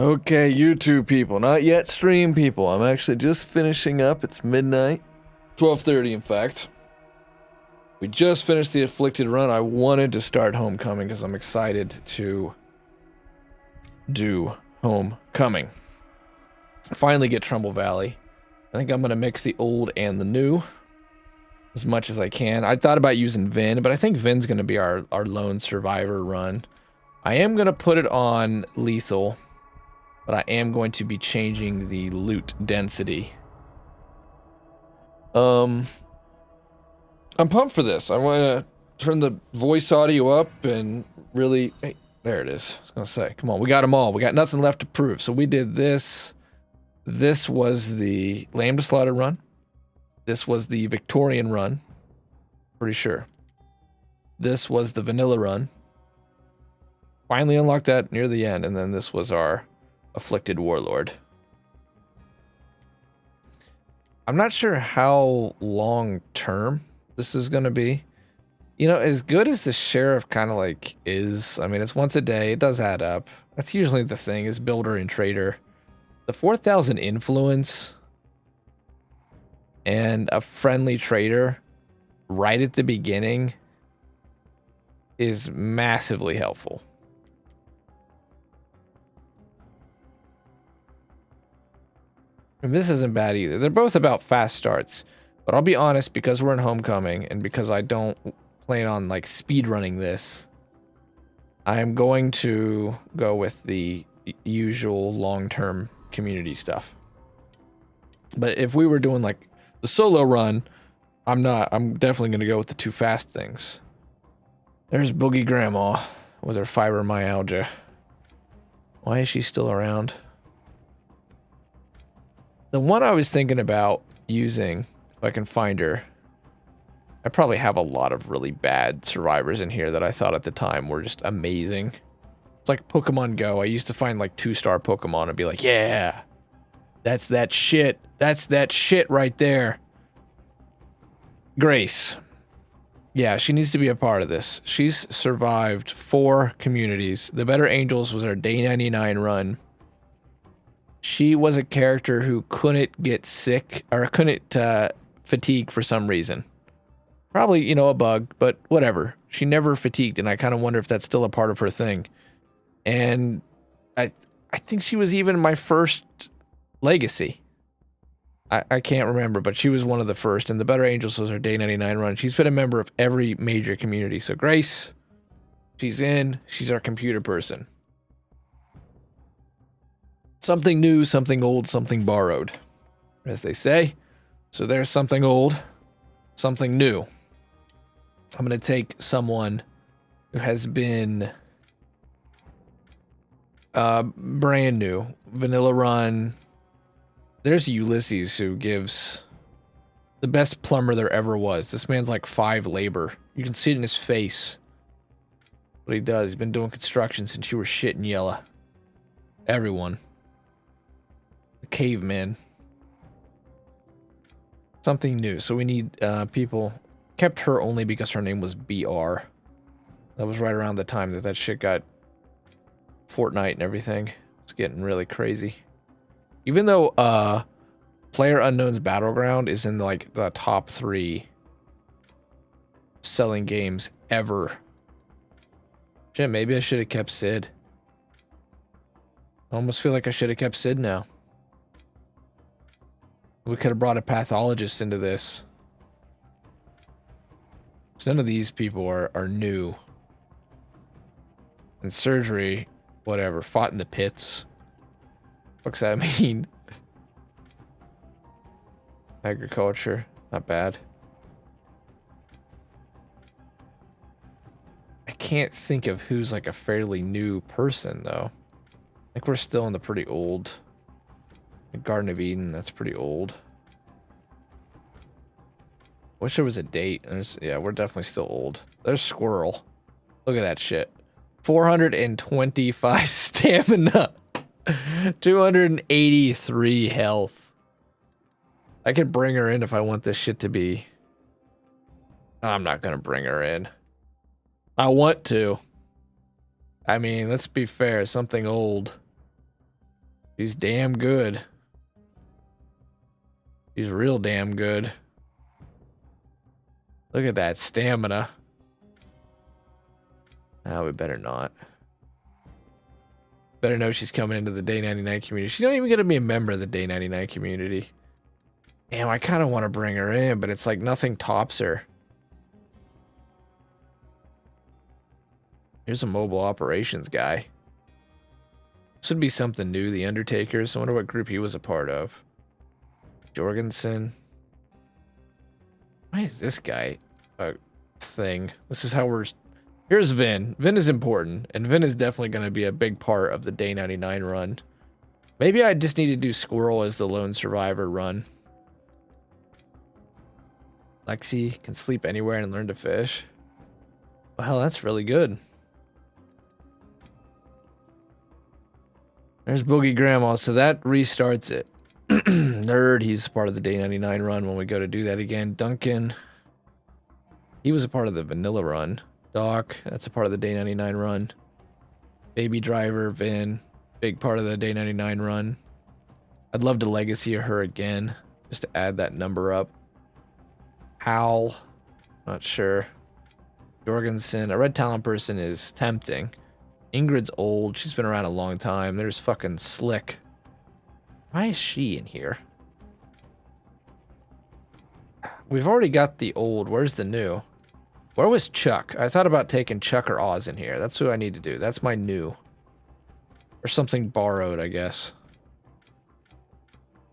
Okay, YouTube people, not yet stream people. I'm actually just finishing up. It's midnight. 12:30 in fact. We just finished the Afflicted run. I wanted to start Homecoming because I'm excited to do Homecoming. Finally get Trumbull Valley. I think I'm going to mix the old and the new as much as I can. I thought about using Vin, but I think Vin's going to be our lone survivor run. I am going to put it on lethal, but I am going to be changing the loot density. I'm pumped for this. I want to turn the voice audio up and really... Hey, there it is. I was going to say, come on, we got them all. We got nothing left to prove. So we did this. This was the Lamb to Slaughter run. This was the Victorian run. Pretty sure. This was the Vanilla run. Finally unlocked that near the end. And then this was our Afflicted Warlord. I'm not sure how long term this is going to be. You know, as good as the sheriff kind of like is, I mean, it's once a day. It does add up. That's usually the thing, is builder and trader. The 4,000 influence and a friendly trader right at the beginning is massively helpful. And this isn't bad either. They're both about fast starts. But I'll be honest, because we're in Homecoming and because I don't plan on like speed running this, I'm going to go with the usual long-term community stuff. But if we were doing like the solo run, I'm definitely going to go with the too fast things. There's Boogie Grandma with her fibromyalgia. Why is she still around? The one I was thinking about using, if I can find her, I probably have a lot of really bad survivors in here that I thought at the time were just amazing. It's like Pokemon Go. I used to find like 2-star Pokemon and be like, yeah, that's that shit. That's that shit right there. Grace. Yeah, she needs to be a part of this. She's survived 4 communities. The Better Angels was her day 99 run. She was a character who couldn't get sick or couldn't fatigue for some reason. Probably, you know, a bug, but whatever. She never fatigued, and I kind of wonder if that's still a part of her thing. And I think she was even my first legacy. I can't remember, but she was one of the first, and the Better Angels was her day 99 run. She's been a member of every major community. So Grace, she's in. She's our computer person. Something new, something old, something borrowed, as they say. So there's something old, something new. I'm going to take someone who has been brand new. Vanilla run. There's Ulysses, who gives the best plumber there ever was. This man's like 5 labor. You can see it in his face. What he does. He's been doing construction since you were shit and yellow. Everyone. The caveman. Something new. So we need people. Kept her only because her name was BR. That was right around the time that shit got Fortnite and everything. It's getting really crazy. Even though PlayerUnknown's Battleground is in like the top 3 selling games ever. Shit, maybe I should have kept Sid. I almost feel like I should have kept Sid now. We could have brought a pathologist into this. None of these people are new. And surgery, whatever, fought in the pits. What's that mean? Agriculture, not bad. I can't think of who's like a fairly new person though. I think we're still in the pretty old. Garden of Eden, that's pretty old. Wish there was a date. Yeah, we're definitely still old. There's Squirrel. Look at that shit. 425 stamina. 283 health. I could bring her in if I want this shit to be... I'm not gonna bring her in. I want to. I mean, let's be fair. Something old. She's damn good. She's real damn good. Look at that stamina. Oh, we better not. Better know she's coming into the Day 99 community. She's not even going to be a member of the Day 99 community. Damn, I kind of want to bring her in, but it's like nothing tops her. Here's a mobile operations guy. This would be something new, the Undertakers. I wonder what group he was a part of. Jorgensen. Why is this guy a thing? This is how we're... Here's Vin. Vin is important, and Vin is definitely going to be a big part of the Day 99 run. Maybe I just need to do Squirrel as the lone survivor run. Lexi can sleep anywhere and learn to fish. Well, that's really good. There's Boogie Grandma, so that restarts it. Nerd, he's part of the Day 99 run when we go to do that again. Duncan, he was a part of the vanilla run. Doc, that's a part of the Day 99 run. Baby Driver, Vin, big part of the Day 99 run. I'd love to legacy her again, just to add that number up. Hal, not sure. Jorgensen, a red talent person is tempting. Ingrid's old, she's been around a long time. There's fucking Slick. Why is she in here? We've already got the old. Where's the new? Where was Chuck? I thought about taking Chuck or Oz in here. That's who I need to do. That's my new. Or something borrowed, I guess.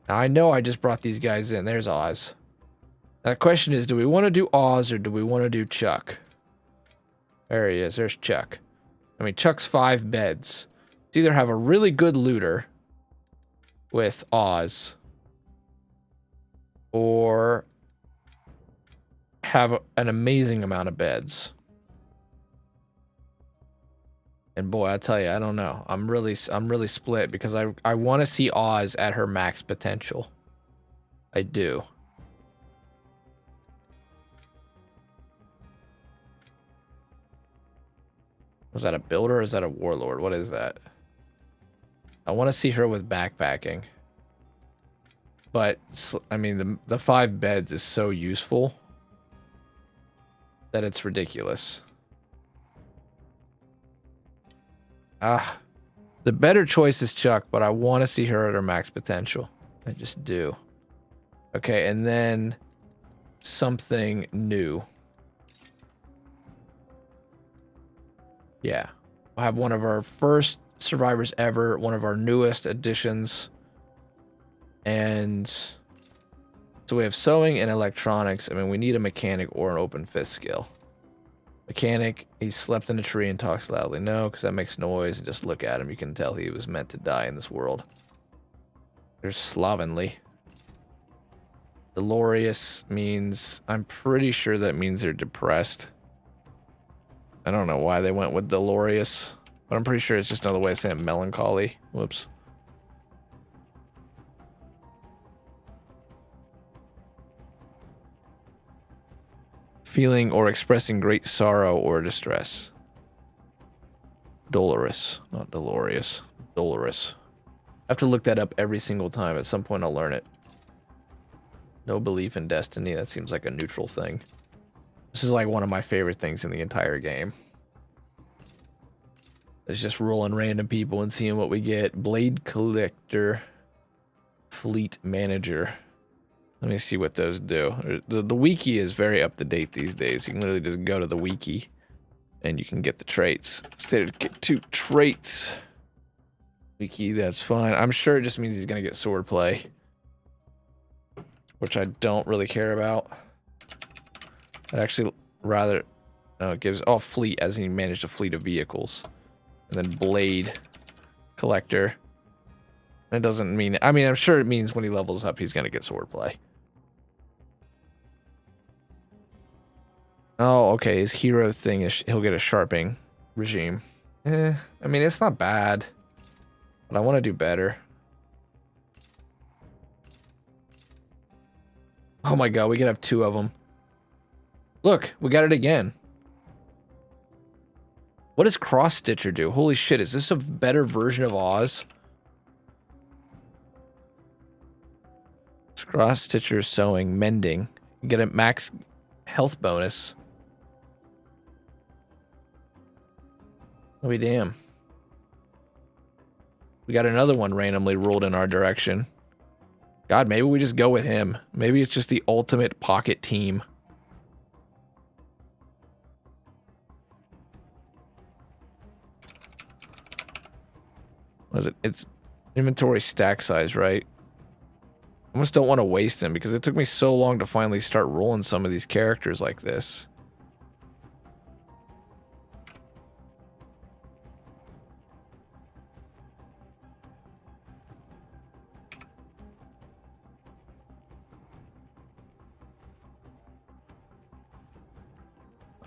Now, I know I just brought these guys in. There's Oz. Now, the question is, do we want to do Oz or do we want to do Chuck? There he is. There's Chuck. I mean, Chuck's 5 beds. It's either have a really good looter with Oz or have an amazing amount of beds. And boy, I tell you, I don't know. I'm really split because I want to see Oz at her max potential. I do. Was that a builder or is that a warlord? What is that? I want to see her with backpacking. But, I mean, the 5 beds is so useful that it's ridiculous. The better choice is Chuck, but I want to see her at her max potential. I just do. Okay, and then something new. Yeah. We'll have one of our first survivors ever, one of our newest additions. And so we have sewing and electronics. I mean, we need a mechanic or an open fist skill. Mechanic, he slept in a tree and talks loudly. No, because that makes noise. And just look at him. You can tell he was meant to die in this world. There's slovenly. Dolorious means... I'm pretty sure that means they're depressed. I don't know why they went with dolorious, but I'm pretty sure it's just another way of saying melancholy. Whoops. Feeling or expressing great sorrow or distress. Dolorous, not dolorious. Dolorous. I have to look that up every single time. At some point I'll learn it. No belief in destiny. That seems like a neutral thing. This is like one of my favorite things in the entire game. It's just rolling random people and seeing what we get. Blade Collector. Fleet Manager. Let me see what those do. The wiki is very up to date these days. You can literally just go to the wiki and you can get the traits. Instead of get 2 traits. Wiki, that's fine. I'm sure it just means he's going to get swordplay. Which I don't really care about. I'd actually rather... No, it gives... Oh, fleet, as he managed a fleet of vehicles. And then blade collector. That doesn't mean... I mean, I'm sure it means when he levels up, he's going to get swordplay. Oh, okay. His hero thing is he'll get a sharpening regime. I mean, it's not bad. But I want to do better. Oh my god, we could have 2 of them. Look, we got it again. What does Cross Stitcher do? Holy shit, is this a better version of Oz? Cross stitcher, sewing, mending. You get a max health bonus. I'll be damn. We got another one randomly ruled in our direction. God, maybe we just go with him. Maybe it's just the ultimate pocket team. What is it? It's inventory stack size, right? I almost don't want to waste him because it took me so long to finally start rolling some of these characters like this.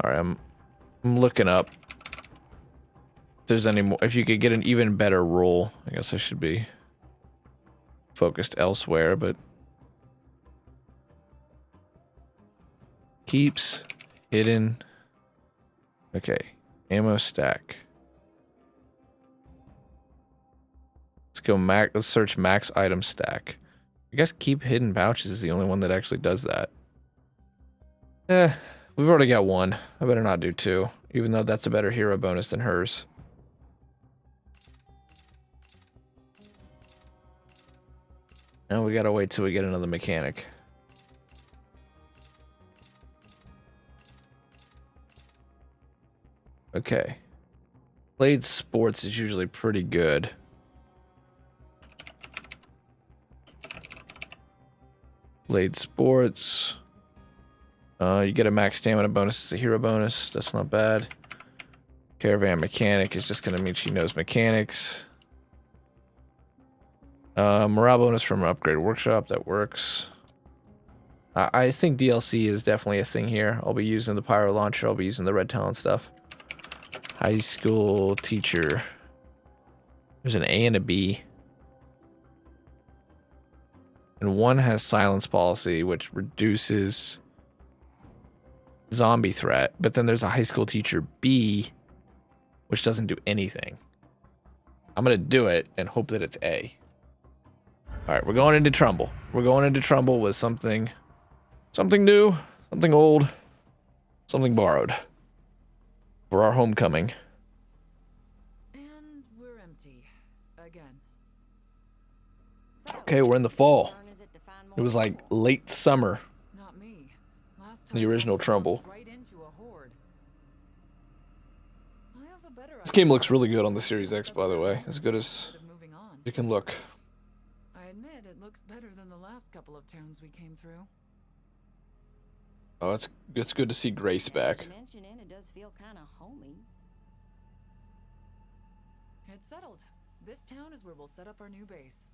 All right, I'm looking up if there's any more. If you could get an even better roll, I guess I should be focused elsewhere, but keeps hidden. Okay, ammo stack. Let's go max. Let's search max item stack. I guess keep hidden pouches is the only one that actually does that. We've already got one. I better not do two, even though that's a better hero bonus than hers. Now we gotta wait till we get another mechanic. Okay. Blade sports is usually pretty good. Blade sports. You get a max stamina bonus as a hero bonus. That's not bad. Caravan mechanic is just gonna mean she knows mechanics. Morale bonus from an upgraded workshop. That works. I think DLC is definitely a thing here. I'll be using the pyro launcher. I'll be using the red talent stuff. High school teacher. There's an A and a B. And one has silence policy, which reduces zombie threat. But then there's a high school teacher B, which doesn't do anything. I'm going to do it and hope that it's A. All right, we're going into Trumbull. We're going into Trumbull with something new, something old, something borrowed for our homecoming. And we're empty again. Okay, we're in the fall. It was like late summer. Not me. Last The original Trumbull. right into a horde. I have a better This game looks really good on the Series X, by the way. As good as moving on. it can look. I admit it looks better than the last couple of towns we came through. Oh, it's good to see Grace back. It does feel kind of homey. It's settled. This town is where we'll set up our new base.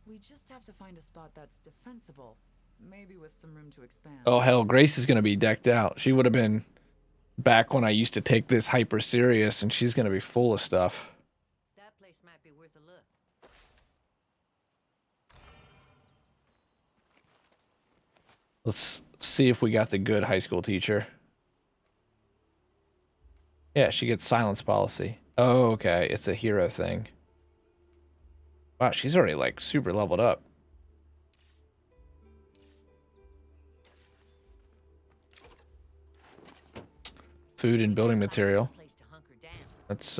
We just have to find a spot that's defensible, maybe with some room to expand. Oh hell, Grace is gonna be decked out. She would have been back when I used to take this hyper serious, and she's gonna be full of stuff. That place might be worth a look. Let's see if we got the good high school teacher. Yeah, she gets silence policy. Oh, okay, it's a hero thing. Wow, she's already like super leveled up. Food and building material. That's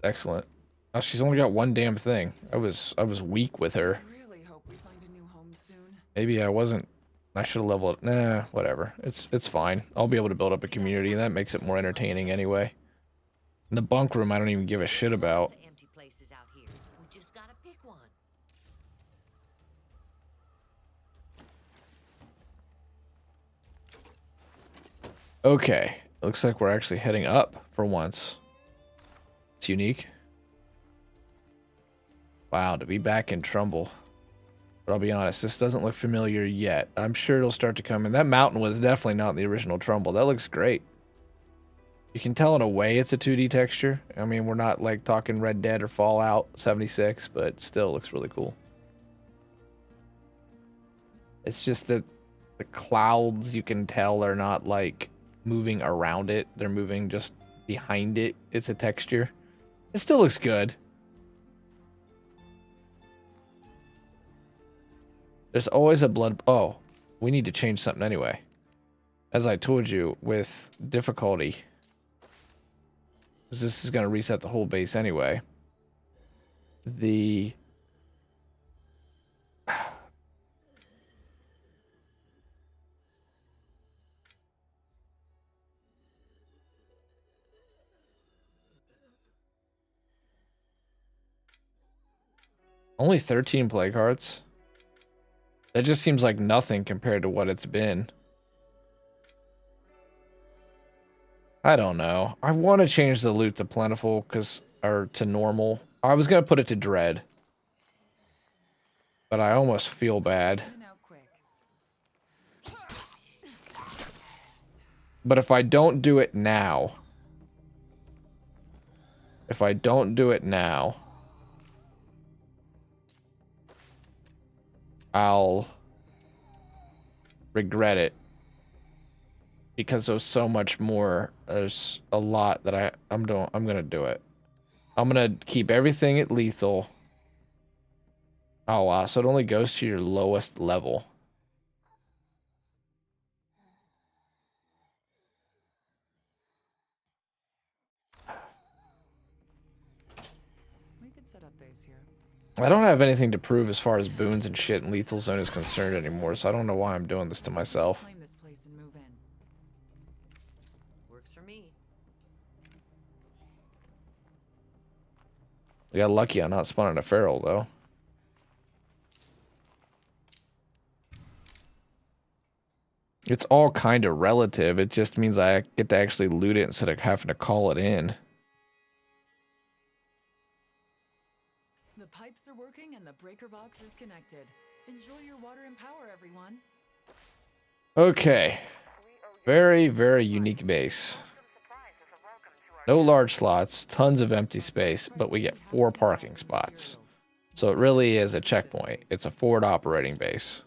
excellent. Oh, she's only got one damn thing. I was weak with her. I really hope we find a new home soon. Maybe I wasn't. I should have leveled. Nah, whatever. It's fine. I'll be able to build up a community, and that makes it more entertaining anyway. In the bunk room, I don't even give a shit about. Empty places out here. We just gotta pick one. Okay, looks like we're actually heading up for once. It's unique. Wow, to be back in Trumbull. But I'll be honest, this doesn't look familiar yet. I'm sure it'll start to come in. That mountain was definitely not in the original Trumbull. That looks great. You can tell in a way it's a 2D texture. I mean, we're not like talking Red Dead or Fallout 76, but still looks really cool. It's just that the clouds, you can tell, are not like moving around it. They're moving just behind it. It's a texture. It still looks good. There's always a blood... Oh, we need to change something anyway. As I told you, with difficulty. Because this is going to reset the whole base anyway. The... Only 13 play cards? That just seems like nothing compared to what it's been. I don't know. I want to change the loot to plentiful, or to normal. I was going to put it to dread. But I almost feel bad. But if I don't do it now... I'll regret it. Because there's so much more. There's a lot that I'm gonna do it. I'm gonna keep everything at lethal. Oh wow, so it only goes to your lowest level. We could set up base here. I don't have anything to prove as far as boons and shit in lethal zone is concerned anymore, so I don't know why I'm doing this to myself. Claim this place and move in. Works for me. We got lucky on not spawning a feral though. It's all kind of relative. It just means I get to actually loot it instead of having to call it in. The pipes are working and the breaker box is connected. Enjoy your water and power, everyone. Okay. Very, very unique base. No large slots, tons of empty space, but we get 4 parking spots. So it really is a checkpoint. It's a forward operating base.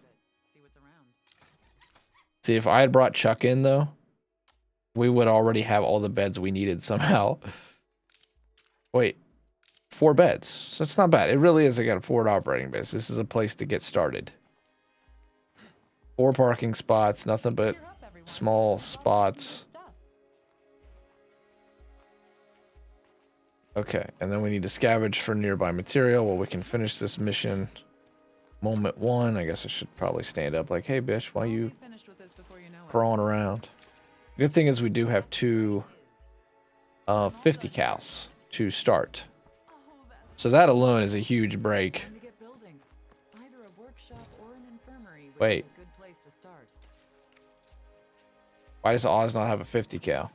See what's around. See, if I had brought Chuck in, though, we would already have all the beds we needed somehow. Wait, 4 beds. So it's not bad. It really is a forward operating base. This is a place to get started. 4 parking spots, nothing but small spots. Okay, and then we need to scavenge for nearby material while we can finish this mission. Moment 1. I guess I should probably stand up like, hey, bitch, why you crawling around? Good thing is we do have 2 50 cals to start. So that alone is a huge break. Wait. Why does Oz not have a 50 cal?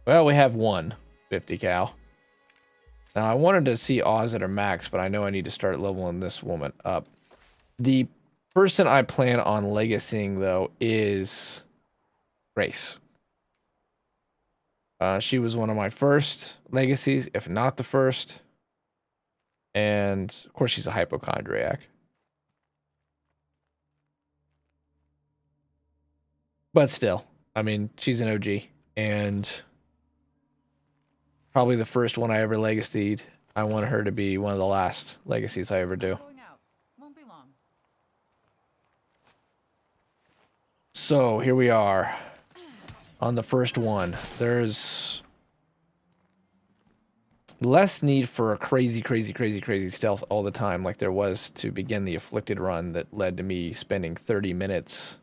Well, we have 1 50 cal. Now, I wanted to see Oz at her max, but I know I need to start leveling this woman up. The person I plan on legacying, though, is Grace. She was one of my first legacies, if not the first. And, of course, she's a hypochondriac. But still, I mean, she's an OG. And probably the first one I ever legacied. I want her to be one of the last legacies I ever do. Won't be long. So here we are on the first one. There's less need for a crazy stealth all the time like there was to begin the Afflicted run that led to me spending 30 minutes.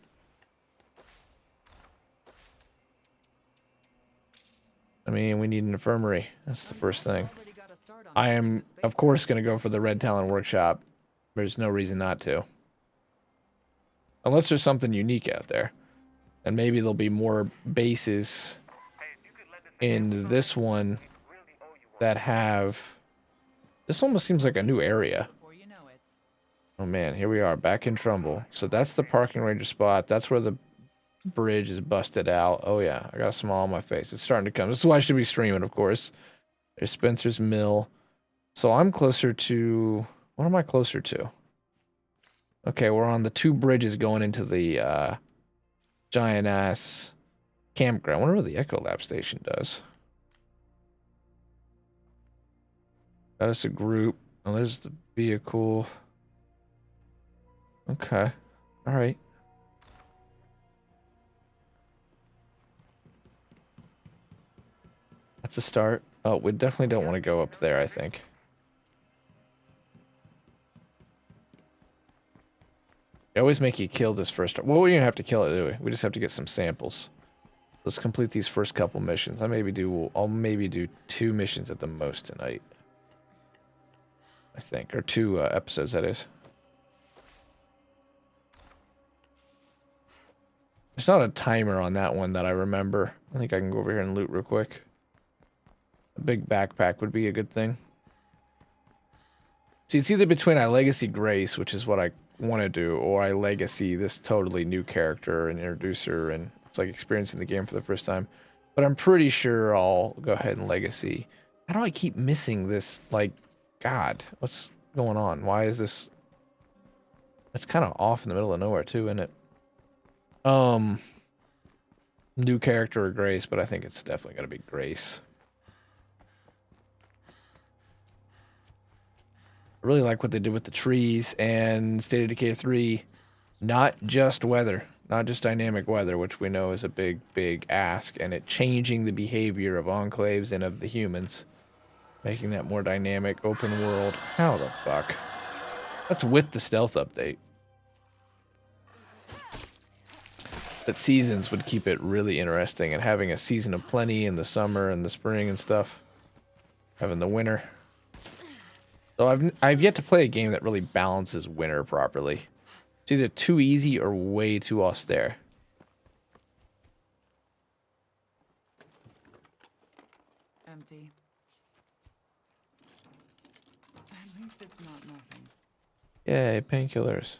I mean, we need an infirmary. That's the first thing. I am, of course, going to go for the Red Talon Workshop. There's no reason not to. Unless there's something unique out there. And maybe there'll be more bases in this one that have... This almost seems like a new area. Oh man, here we are, back in Trumbull. So that's the parking ranger spot. That's where the bridge is busted out. Oh yeah, I got a smile on my face. It's starting to come. This is why I should be streaming, of course. There's Spencer's Mill. So I'm closer to... What am I closer to? Okay, we're on the 2 bridges going into the giant-ass campground. I wonder what the Echo Lab station does. Got us a group. Oh, there's the vehicle. Okay. All right. That's a start. Oh, we definitely don't want to go up there, I think. They always make you kill this first. Well, we don't have to kill it, do we? We just have to get some samples. Let's complete these first couple missions. I'll maybe do 2 missions at the most tonight. I think, or 2 episodes, that is. There's not a timer on that one that I remember. I think I can go over here and loot real quick. A big backpack would be a good thing. See, it's either between I Legacy Grace, which is what I want to do, or I Legacy this totally new character and introduce her, and it's like experiencing the game for the first time. But I'm pretty sure I'll go ahead and Legacy. How do I keep missing this? Like, God, what's going on? Why is this? It's kind of off in the middle of nowhere too, isn't it? New character or Grace, but I think it's definitely gonna be Grace. I really like what they did with the trees and State of Decay 3. Not just weather, not just dynamic weather, which we know is a big, big ask, and it changing the behavior of enclaves and of the humans, making that more dynamic, open world. How the fuck? That's with the stealth update. But seasons would keep it really interesting, and having a season of plenty in the summer and the spring and stuff, having the winter. So I've yet to play a game that really balances winter properly. It's either too easy or way too austere. Empty. At least it's not nothing. Yay, painkillers.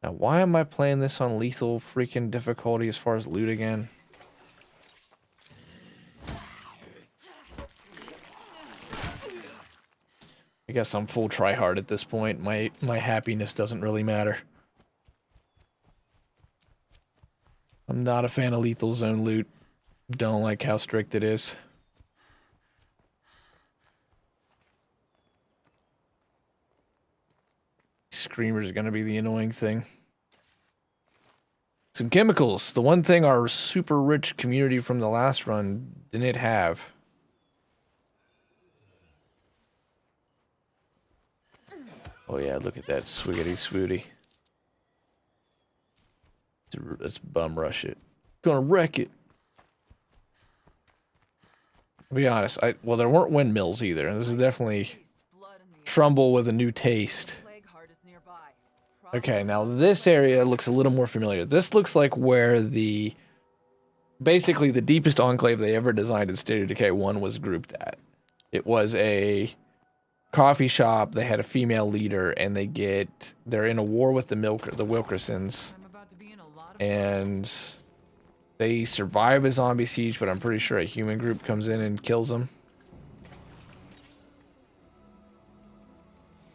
Now, why am I playing this on lethal freaking difficulty as far as loot again? I guess I'm full tryhard at this point. My happiness doesn't really matter. I'm not a fan of lethal zone loot. Don't like how strict it is. Screamers are gonna be the annoying thing. Some chemicals. The one thing our super rich community from the last run didn't have. Oh yeah, look at that swiggity swooty. Let's bum rush it. Gonna wreck it. To be honest, well, there weren't windmills either. This is definitely Trumbull with a new taste. Okay, now this area looks a little more familiar. This looks like where basically the deepest enclave they ever designed in State of Decay 1 was grouped at. It was a coffee shop, they had a female leader, and they're in a war with the Wilkersons. And they survive a zombie siege, but I'm pretty sure a human group comes in and kills them.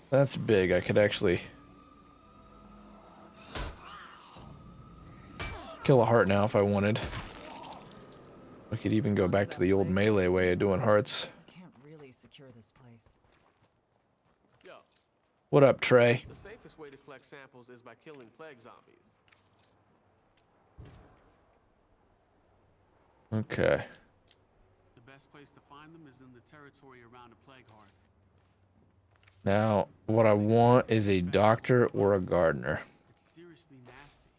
That's big. I could actually kill a heart now if I wanted. We could even go back to the old melee way of doing hearts. Can't really secure this place. Yo, What up, Trey? the safest way to collect samples is by killing plague zombies. Okay. The best place to find them is in the territory around a plague heart. Now, what I want is a doctor or a gardener. It's seriously nasty.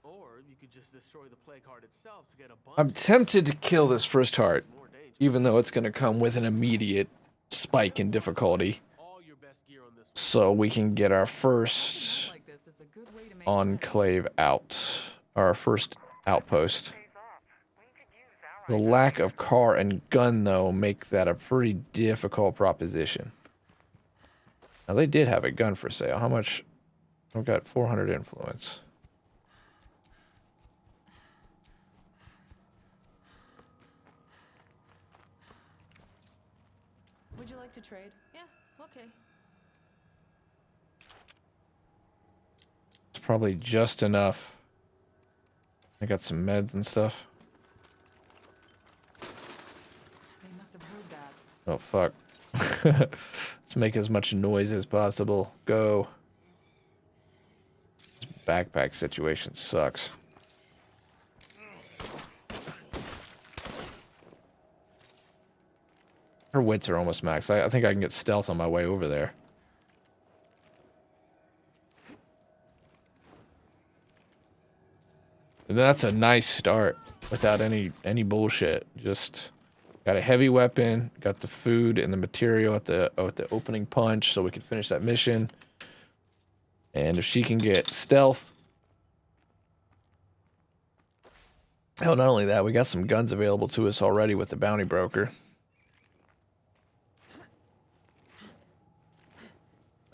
Or you could just destroy the plague heart itself to get a bunch. I'm tempted to kill this first heart, More dangerous. even though it's going to come with an immediate spike in difficulty. All your best gear on this one. So we can get our first Like this is a good way to make enclave out. Our first outpost. The lack of car and gun, though, make that a pretty difficult proposition. Now, they did have a gun for sale. How much? I've got 400 influence. Would you like to trade? Yeah, okay. It's probably just enough. I got some meds and stuff. They must have heard that. Oh, fuck. Let's make as much noise as possible. Go. backpack situation sucks. Her wits are almost max. I think I can get stealth on my way over there. And that's a nice start without any bullshit. Just got a heavy weapon, got the food and the material at the opening punch so we can finish that mission. And if she can get stealth. Hell, not only that, we got some guns available to us already with the bounty broker.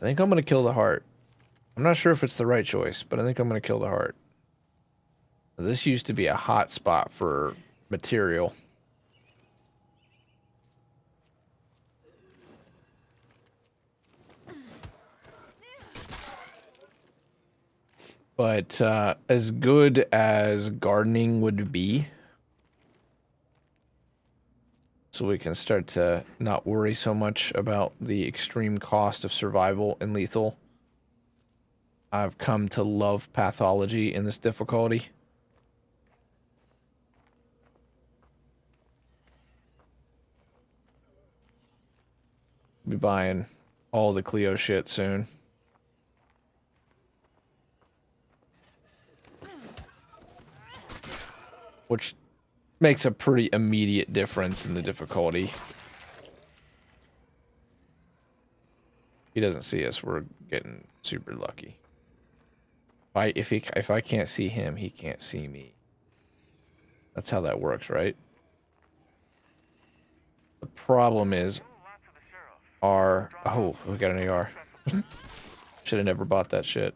I think I'm going to kill the heart. I'm not sure if it's the right choice, but I think I'm going to kill the heart. This used to be a hot spot for material. But as good as gardening would be, so we can start to not worry so much about the extreme cost of survival in lethal, I've come to love pathology in this difficulty. Be buying all the Clio shit soon. Which makes a pretty immediate difference in the difficulty. He doesn't see us, we're getting super lucky. If I can't see him, he can't see me. That's how that works, right? The problem is oh, we got an AR. Should have never bought that shit.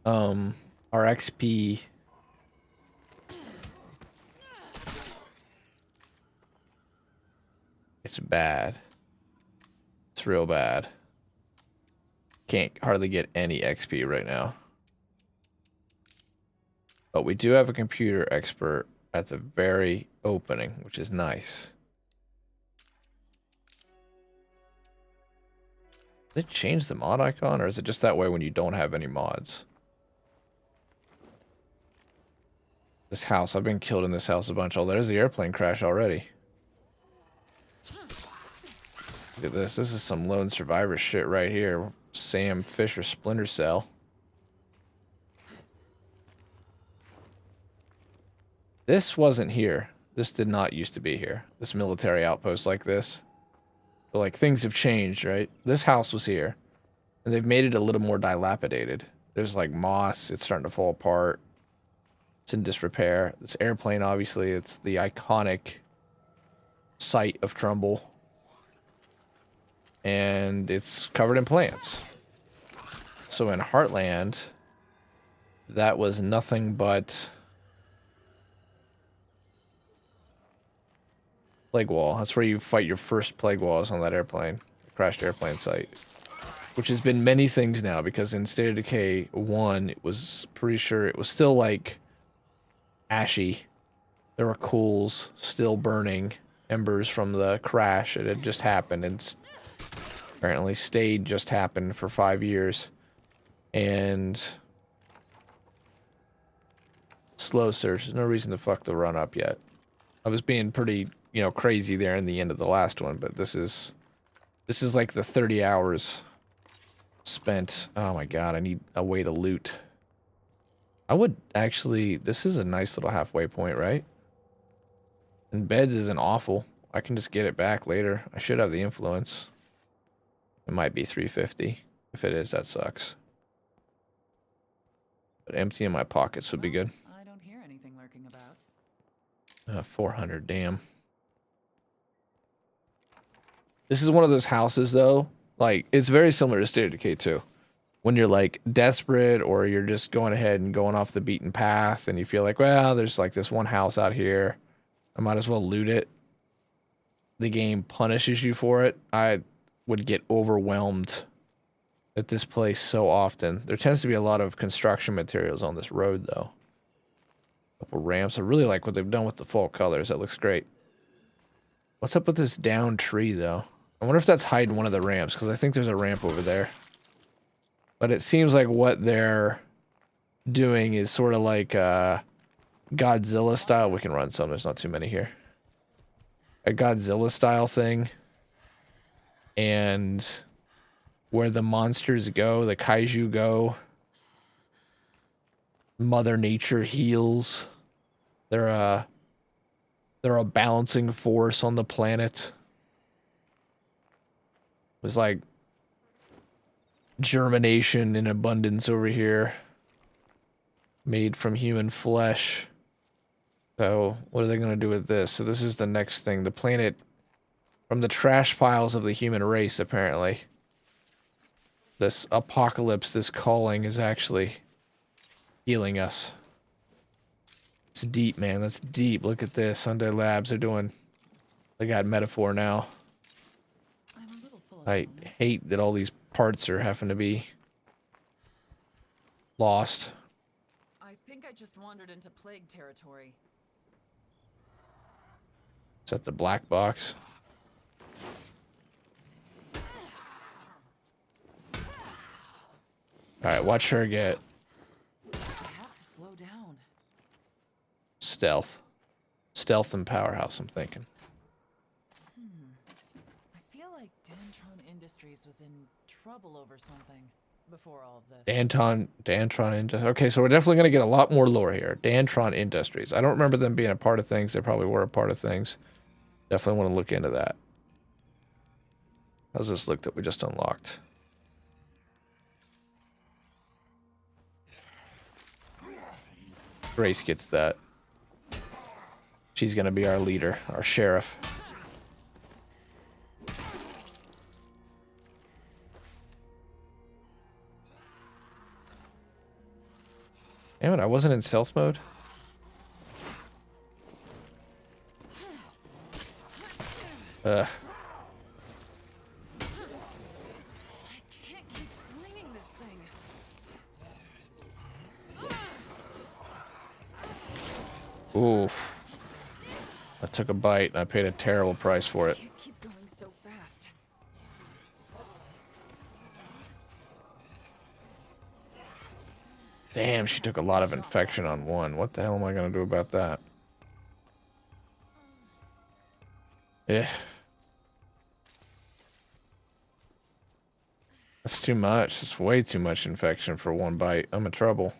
Our XP it's bad. It's real bad. Can't hardly get any XP right now. But we do have a computer expert at the very opening, which is nice. Did they change the mod icon, or is it just that way when you don't have any mods? This house, I've been killed in this house a bunch. Oh, there's the airplane crash already. Look at this. This is some lone survivor shit right here. Sam Fisher Splinter Cell. This wasn't here. This did not used to be here. This military outpost like this. But like things have changed, right? This house was here. And they've made it a little more dilapidated. There's like moss. It's starting to fall apart. It's in disrepair. This airplane, obviously, it's the iconic site of Trumbull. And it's covered in plants. So in Heartland, that was nothing but plague wall. That's where you fight your first plague walls on that airplane. Crashed airplane site. Which has been many things now, because in State of Decay 1, it was pretty sure it was still like ashy. There were coals still burning, embers from the crash. It had just happened, and apparently stayed just happened for 5 years. And slow search. There's no reason to fuck the run up yet. I was being pretty, you know, crazy there in the end of the last one, but this is like the 30 hours spent. Oh my god, I need a way to loot. I would actually, this is a nice little halfway point, right? And beds isn't awful. I can just get it back later. I should have the influence. It might be 350. If it is, that sucks. But emptying my pockets would be good. I don't hear anything lurking about. 400, damn. This is one of those houses, though. Like, it's very similar to State of Decay 2. When you're, like, desperate, or you're just going ahead and going off the beaten path, and you feel like, well, there's, like, this one house out here. I might as well loot it. The game punishes you for it. I would get overwhelmed at this place so often. There tends to be a lot of construction materials on this road, though. Couple ramps. I really like what they've done with the fall colors. That looks great. What's up with this down tree, though? I wonder if that's hiding one of the ramps, because I think there's a ramp over there. But it seems like what they're doing is sort of like Godzilla style. We can run some, there's not too many here. A Godzilla style thing. And where the monsters go, the kaiju go, Mother Nature heals. They're a balancing force on the planet. There's like germination in abundance over here. Made from human flesh. So what are they going to do with this? So this is the next thing. The planet from the trash piles of the human race, apparently. This apocalypse, this calling is actually healing us. It's deep, man. That's deep. Look at this. Sunday Labs are doing... They got metaphor now. I'm a little full of I moment. hate that all these parts are having to be lost. I think I just wandered into plague territory. Is that the black box? Alright, watch her get I have to slow down. stealth. Stealth and powerhouse, I'm thinking. I feel like Dantron Industries was in trouble over something before all of this. Dantron Industries. Okay, so we're definitely going to get a lot more lore here. Dantron Industries. I don't remember them being a part of things. They probably were a part of things. Definitely want to look into that. How's this look that we just unlocked? Grace gets that. She's going to be our leader, our sheriff. Damn it, I wasn't in stealth mode. Ugh. I can't keep swinging this thing. Oof. I took a bite and I paid a terrible price for it. Can't keep going so fast. Damn, she took a lot of infection on one. What the hell am I going to do about that? Yeah. That's too much. That's way too much infection for one bite. I'm in trouble.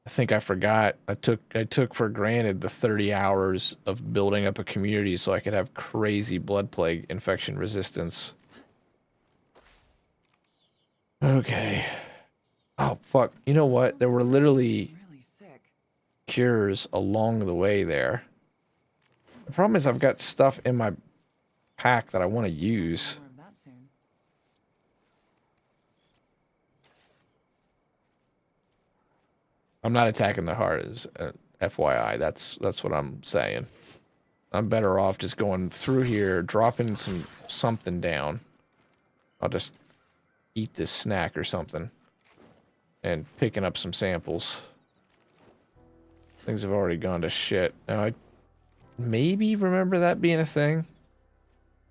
I think I forgot. I took for granted the 30 hours of building up a community so I could have crazy blood plague infection resistance. Okay. Oh, fuck. You know what? There were literally Really sick. cures along the way there. The problem is I've got stuff in my pack that I want to use. More of that soon. I'm not attacking the heart, as FYI. That's what I'm saying. I'm better off just going through here, dropping something down. I'll just eat this snack or something. And picking up some samples. Things have already gone to shit. Now, I maybe remember that being a thing.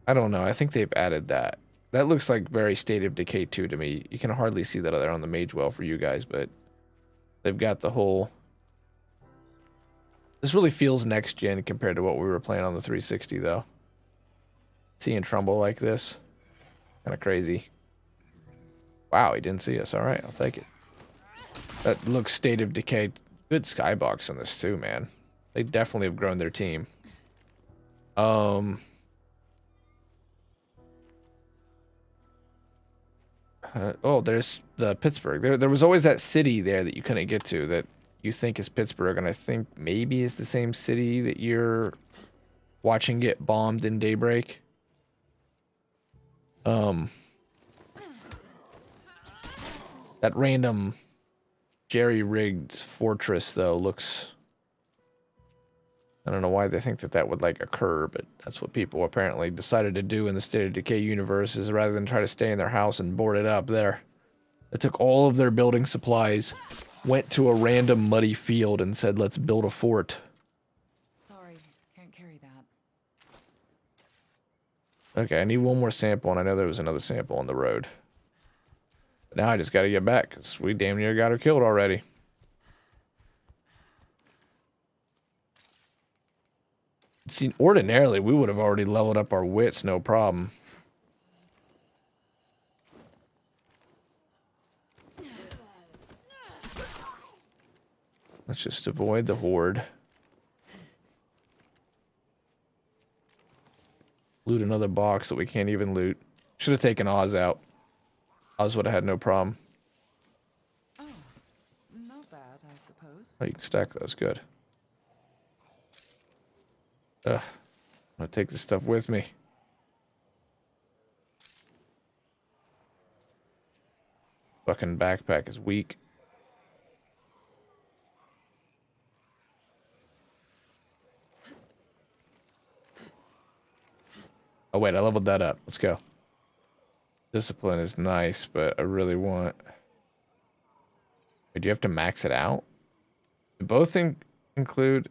I don't know. I think they've added that. That looks like very State of Decay 2 to me. You can hardly see that there on the mage well for you guys, but they've got the whole... This really feels next gen compared to what we were playing on the 360, though. Seeing Trumbull like this. Kind of crazy. Wow, he didn't see us. All right, I'll take it. That looks State of Decay. Good skybox on this too, man. They definitely have grown their team. Oh, there's the Pittsburgh. There was always that city there that you couldn't get to that you think is Pittsburgh, and I think maybe is the same city that you're watching get bombed in Daybreak. That random jerry-rigged fortress, though, looks... I don't know why they think that that would, like, occur, but that's what people apparently decided to do in the State of Decay universe, is rather than try to stay in their house and board it up there. They took all of their building supplies, went to a random muddy field, and said, let's build a fort. Sorry, can't carry that. Okay, I need one more sample, and I know there was another sample on the road. Now I just got to get back because we damn near got her killed already. See, ordinarily, we would have already leveled up our wits, no problem. Let's just avoid the horde. Loot another box that we can't even loot. Should have taken Oz out. Oz would have had no problem. Oh, not bad, I suppose. Oh, you can stack those. Good. Ugh. I'm gonna take this stuff with me. Fucking backpack is weak. Oh wait, I leveled that up. Let's go. Discipline is nice, but I really want... Wait, do you have to max it out? Do both include...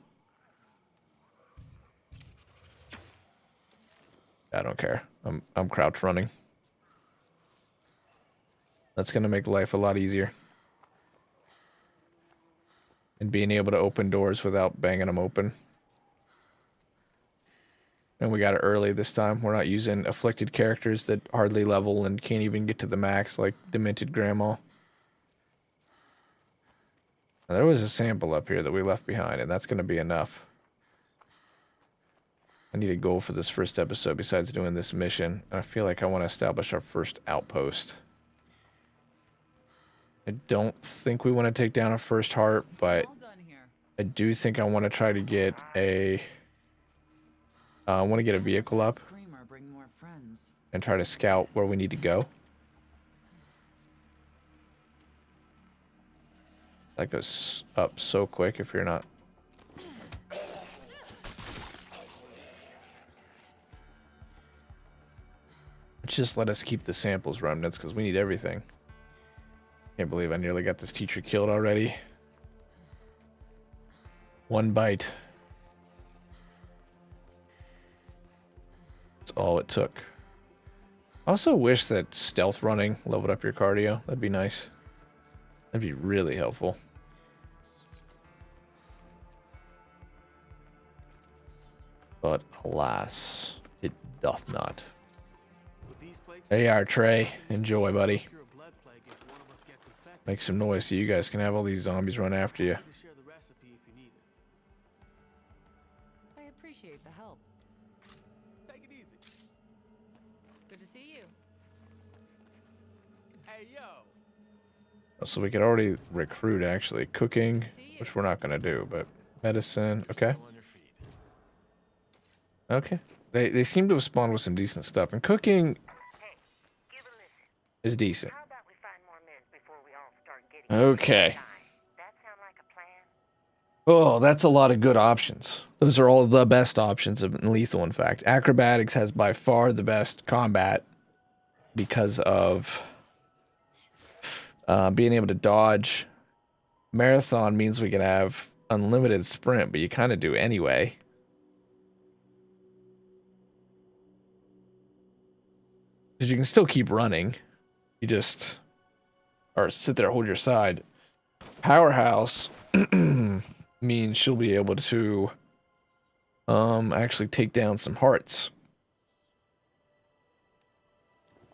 I don't care. I'm crouch running. That's gonna make life a lot easier. And being able to open doors without banging them open. And we got it early this time. We're not using afflicted characters that hardly level and can't even get to the max like Demented Grandma. Now, there was a sample up here that we left behind, and that's going to be enough. I need a goal for this first episode besides doing this mission. I feel like I want to establish our first outpost. I don't think we want to take down a first heart, but All done here. I do think I want to try to get a... I want to get a vehicle up Screamer, bring more friends. and try to scout where we need to go. That goes up so quick if you're not... Just let us keep the samples, remnants, because we need everything. Can't believe I nearly got this teacher killed already. One bite. That's all it took. I also wish that stealth running leveled up your cardio. That'd be nice. That'd be really helpful. But alas, it doth not. With these plagues, Hey, our Trey. Enjoy, buddy. cure a blood plague if one of us gets infected. Make some noise so you guys can have all these zombies run after you. Happy to share the recipe if you need it. I appreciate the help. Take it easy. Good to see you. Hey, yo. So we could already recruit, actually. Cooking, which we're not going to do, but medicine. Okay. Still on your feet. Okay. They seem to have spawned with some decent stuff. And cooking Hey, give a listen. is decent. How about we find more men before we all start getting Okay. That sound like a plan? Oh, that's a lot of good options. Those are all the best options of lethal, in fact. Acrobatics has by far the best combat because of being able to dodge. Marathon means we can have unlimited sprint, but you kind of do anyway. Because you can still keep running. You just... Or sit there, hold your side. Powerhouse means she'll be able to actually take down some hearts.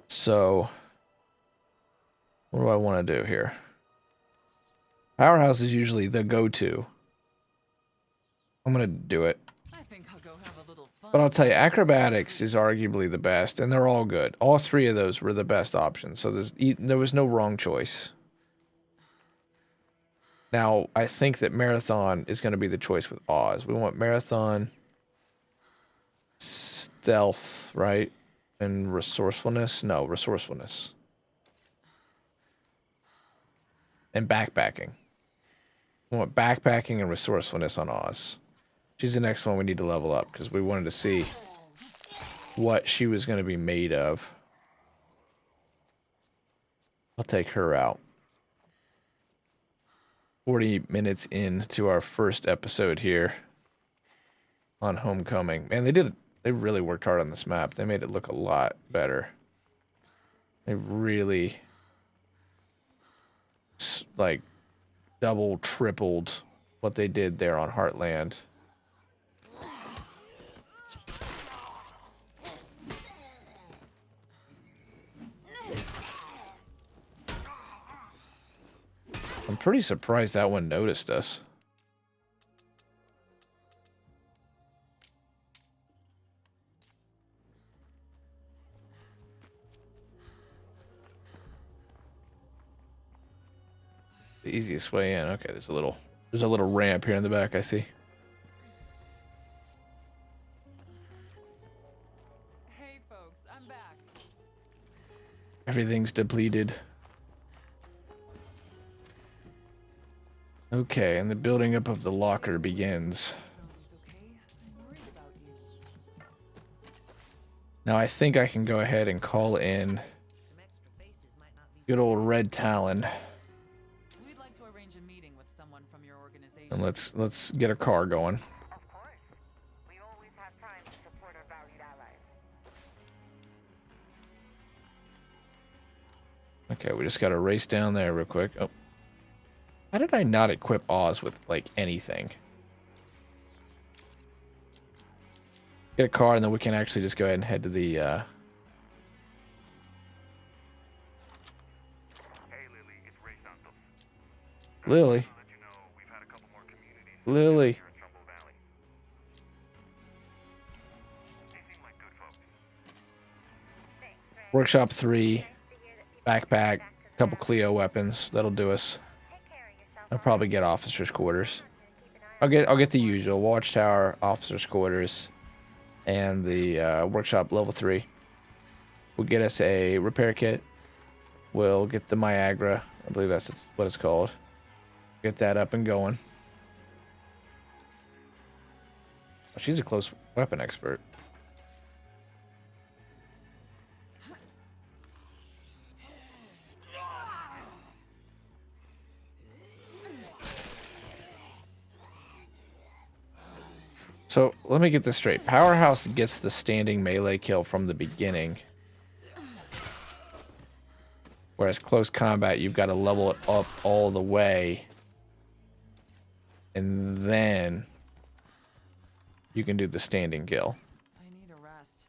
So what do I want to do here? Powerhouse is usually the go-to. I'm gonna do it. I think I'll go have a little fun. But I'll tell you, acrobatics is arguably the best, and they're all good. All three of those were the best options, so there was no wrong choice. Now, I think that Marathon is going to be the choice with Oz. We want Marathon, Stealth, right? And Resourcefulness? No, Resourcefulness. And Backpacking. We want Backpacking and Resourcefulness on Oz. She's the next one we need to level up, because we wanted to see what she was going to be made of. I'll take her out. 40 minutes into our first episode here on Homecoming. Man, they really worked hard on this map. They made it look a lot better. They really like double, tripled what they did there on Heartland. I'm pretty surprised that one noticed us. The easiest way in. Okay, there's a little ramp here in the back, I see. Hey folks, I'm back. Everything's depleted. Okay, and the building up of the locker begins. Zombies okay? I'm worried about you. Now I think I can go ahead and call in good old Red Talon. We'd like to arrange a meeting with someone from your organization. And let's get a car going. Of course. We always have time to support our valued allies. Okay, we just gotta race down there real quick. Oh. How did I not equip Oz with, like, anything? Get a car, and then we can actually just go ahead and head to the, Hey Lily, it's Ray Santos. Lily. Let you know we've had a couple more communities Lily. here in Trumbull Valley. They seem like good folks. Thanks, Ray. Workshop 3, Nice to hear that backpack, people are back to couple the Clio weapons. That'll do us. Take care of yourself. I'll probably get officers' quarters. Keep an eye I'll get the usual watchtower, officers' quarters, and the workshop level 3. We'll get us a repair kit. We'll get the Niagara. I believe that's what it's called. Get that up and going. Oh, she's a close weapon expert. So let me get this straight. Powerhouse gets the standing melee kill from the beginning. Whereas close combat, you've got to level it up all the way. And then you can do the standing kill. I need a rest.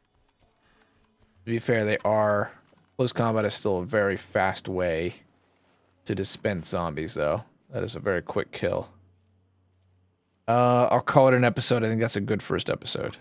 To be fair, they are... Close combat is still a very fast way to dispense zombies, though. That is a very quick kill. I'll call it an episode. I think that's a good first episode.